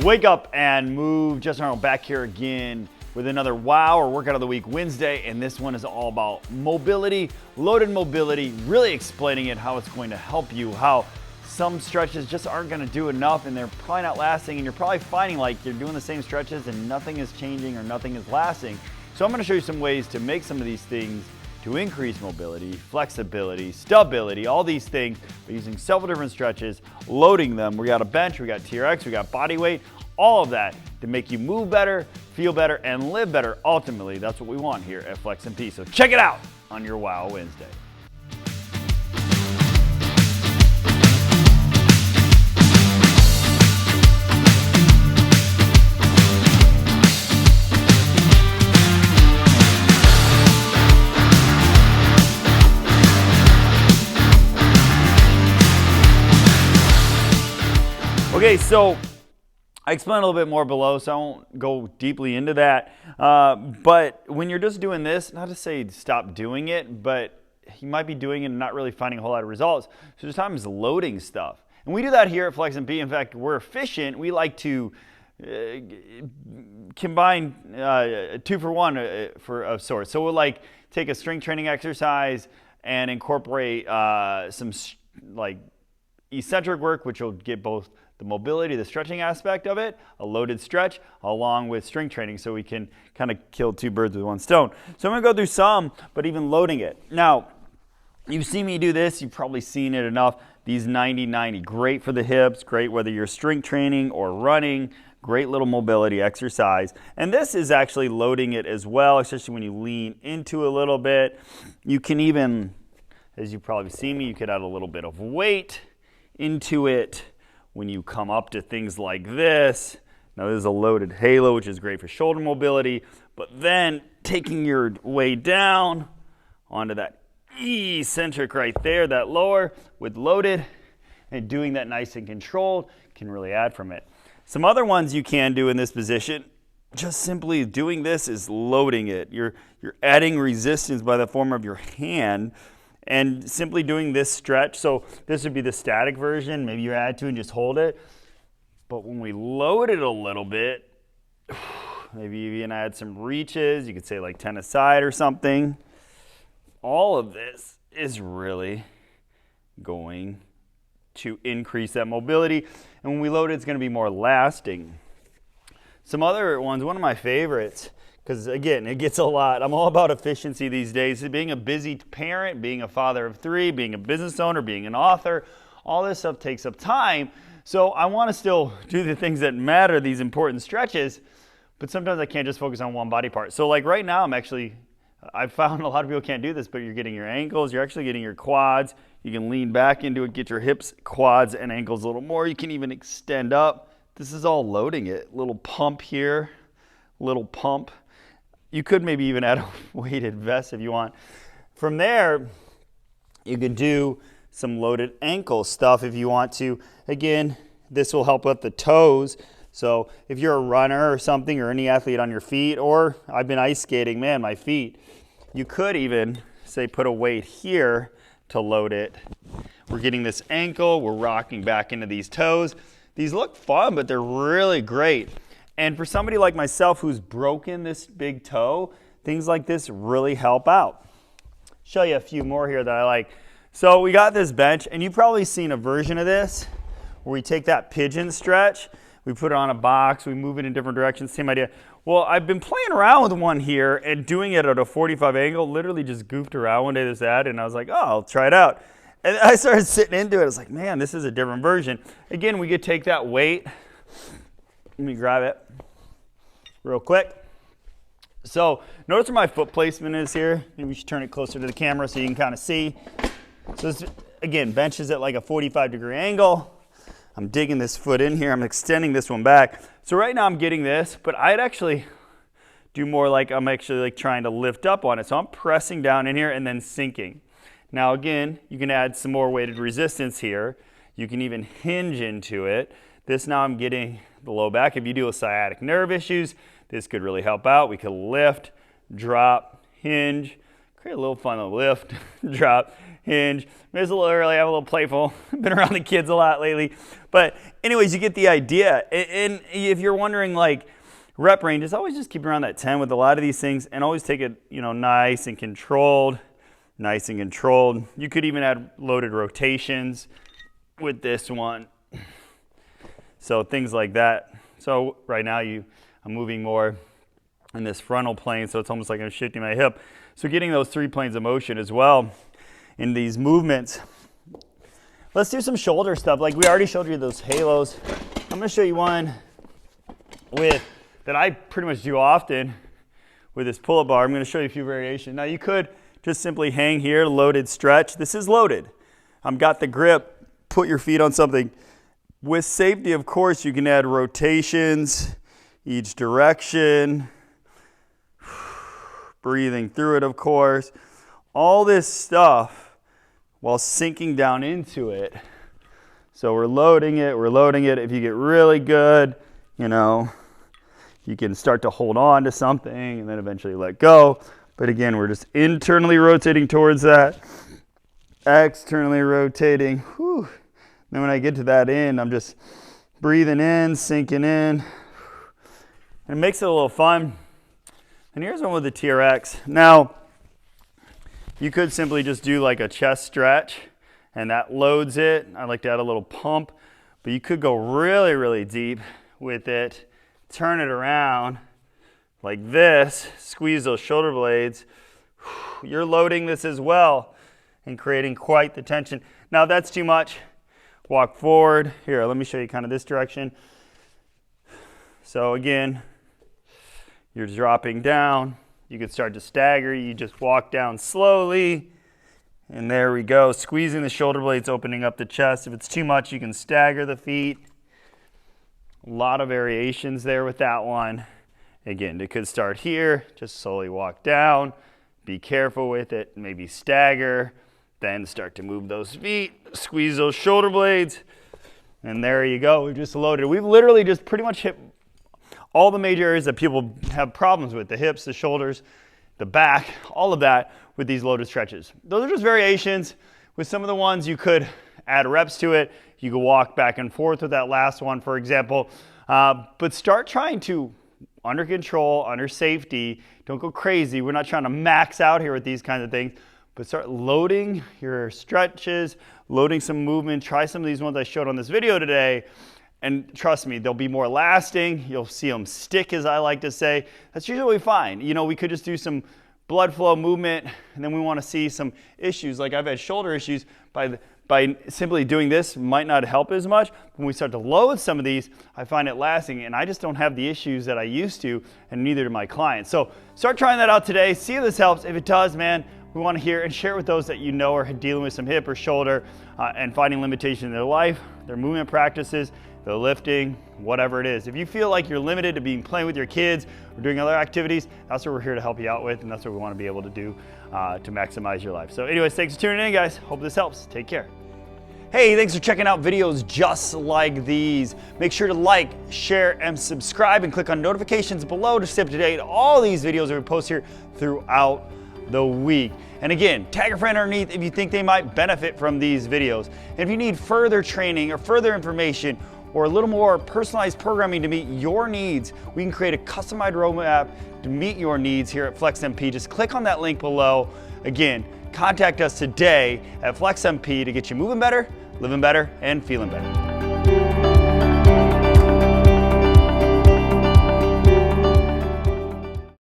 Wake up and move. Justin Arnold back here again with another wow or workout of the week Wednesday, and this one is all about mobility, loaded mobility, really explaining it, how it's going to help you, how some stretches just aren't going to do enough and they're probably not lasting, and you're probably finding like you're doing the same stretches and nothing is changing or nothing is lasting. So I'm going to show you some ways to make some of these things to increase mobility, flexibility, stability, all these things by using several different stretches, loading them. We got a bench, we got TRX, we got body weight, all of that to make you move better, feel better, and live better. Ultimately, that's what we want here at Flex and P. So check it out on your Wow Wednesday. Okay, so I explained a little bit more below, so I won't go deeply into that. But when you're just doing this, not to say stop doing it, but you might be doing it and not really finding a whole lot of results. So there's times loading stuff. And we do that here at Flex and P. In fact, we're efficient. We like to combine 2 for 1 of sorts. So we'll like take a strength training exercise and incorporate some like eccentric work, which will get both the mobility, the stretching aspect of it, a loaded stretch, along with strength training, so we can kind of kill 2 birds with 1 stone. So I'm going to go through some, but even loading it. Now, you've seen me do this. You've probably seen it enough. These 90-90, great for the hips, great whether you're strength training or running, great little mobility exercise. And this is actually loading it as well, especially when you lean into a little bit. You can even, as you've probably seen me, you could add a little bit of weight into it. When you come up to things like this, now this is a loaded halo, which is great for shoulder mobility, but then taking your way down onto that eccentric right there, that lower with loaded, and doing that nice and controlled can really add from it. Some other ones you can do in this position, just simply doing this is loading it. You're adding resistance by the form of your hand, and simply doing this stretch. So this would be the static version. Maybe you add to and just hold it. But when we load it a little bit, maybe even add some reaches. You could say like 10 aside or something. All of this is really going to increase that mobility. And when we load it, it's going to be more lasting. Some other ones, one of my favorites, because again, it gets a lot. I'm all about efficiency these days. Being a busy parent, being a father of 3, being a business owner, being an author, all this stuff takes up time. So I want to still do the things that matter, these important stretches, but sometimes I can't just focus on one body part. So like right now, I've found a lot of people can't do this, but you're getting your ankles, you're actually getting your quads. You can lean back into it, get your hips, quads, and ankles a little more. You can even extend up. This is all loading it. Little pump here, little pump. You could maybe even add a weighted vest if you want. From there, you could do some loaded ankle stuff if you want to. Again, this will help with the toes. So if you're a runner or something, or any athlete on your feet, or I've been ice skating, man, my feet, you could even, say, put a weight here to load it. We're getting this ankle, we're rocking back into these toes. These look fun, but they're really great. And for somebody like myself who's broken this big toe, things like this really help out. Show you a few more here that I like. So we got this bench, and you've probably seen a version of this where we take that pigeon stretch, we put it on a box, we move it in different directions, same idea. Well, I've been playing around with one here and doing it at a 45 angle, literally just goofed around one day this ad, and I was like, oh, I'll try it out. And I started sitting into it. I was like, man, this is a different version. Again, we could take that weight. Let me grab it real quick. So notice where my foot placement is here. Maybe we should turn it closer to the camera so you can kind of see. So this, again, bench is at like a 45-degree angle. I'm digging this foot in here. I'm extending this one back. So right now I'm getting this, but I'd actually do more like I'm actually like trying to lift up on it. So I'm pressing down in here and then sinking. Now again, you can add some more weighted resistance here. You can even hinge into it. This now I'm getting the low back. If you deal with sciatic nerve issues, this could really help out. We could lift, drop, hinge, create a little fun little lift, drop, hinge. Maybe it's a little early, I'm a little playful. Been around the kids a lot lately. But anyways, you get the idea. And if you're wondering, like, rep range is always just keep around that 10 with a lot of these things, and always take it, you know, nice and controlled. Nice and controlled. You could even add loaded rotations with this one. So things like that. So right now I'm moving more in this frontal plane, so it's almost like I'm shifting my hip. So getting those 3 planes of motion as well in these movements. Let's do some shoulder stuff. Like we already showed you those halos. I'm going to show you one that I pretty much do often with this pull-up bar. I'm going to show you a few variations. Now you could just simply hang here, loaded stretch. This is loaded. I've got the grip. Put your feet on something. With safety, of course, you can add rotations each direction. Breathing through it, of course. All this stuff while sinking down into it. So we're loading it. If you get really good, you know, you can start to hold on to something and then eventually let go. But again, we're just internally rotating towards that, externally rotating. Whew. Then when I get to that end, I'm just breathing in, sinking in. And it makes it a little fun. And here's one with the TRX. Now, you could simply just do like a chest stretch, and that loads it. I like to add a little pump, but you could go really, really deep with it. Turn it around like this, squeeze those shoulder blades. You're loading this as well and creating quite the tension. Now if that's too much, walk forward. Here, let me show you kind of this direction. So again, you're dropping down. You can start to stagger. You just walk down slowly. And there we go, squeezing the shoulder blades, opening up the chest. If it's too much, you can stagger the feet. A lot of variations there with that one. Again, it could start here, just slowly walk down, be careful with it, maybe stagger, then start to move those feet, squeeze those shoulder blades, and there you go, we've just loaded. We've literally just pretty much hit all the major areas that people have problems with, the hips, the shoulders, the back, all of that with these loaded stretches. Those are just variations. With some of the ones you could add reps to it, you could walk back and forth with that last one, for example, but start trying to under control, under safety. Don't go crazy. We're not trying to max out here with these kinds of things, but start loading your stretches, loading some movement. Try some of these ones I showed on this video today, and trust me, they'll be more lasting. You'll see them stick, as I like to say. That's usually what we find. You know, we could just do some blood flow movement, and then we want to see some issues. Like I've had shoulder issues by simply doing this might not help as much. When we start to load some of these, I find it lasting, and I just don't have the issues that I used to, and neither do my clients. So start trying that out today. See if this helps. If it does, man, we want to hear and share it with those that you know are dealing with some hip or shoulder and finding limitation in their life, their movement practices, their lifting, whatever it is. If you feel like you're limited to playing with your kids or doing other activities, that's what we're here to help you out with, and that's what we want to be able to do to maximize your life. So anyways, thanks for tuning in, guys. Hope this helps. Take care. Hey, thanks for checking out videos just like these. Make sure to like, share, and subscribe, and click on notifications below to stay up to date on all these videos that we post here throughout the week. And again, tag a friend underneath if you think they might benefit from these videos. And if you need further training or further information or a little more personalized programming to meet your needs, we can create a customized roadmap to meet your needs here at FlexMP. Just click on that link below. Again, contact us today at FlexMP to get you moving better, living better, and feeling better.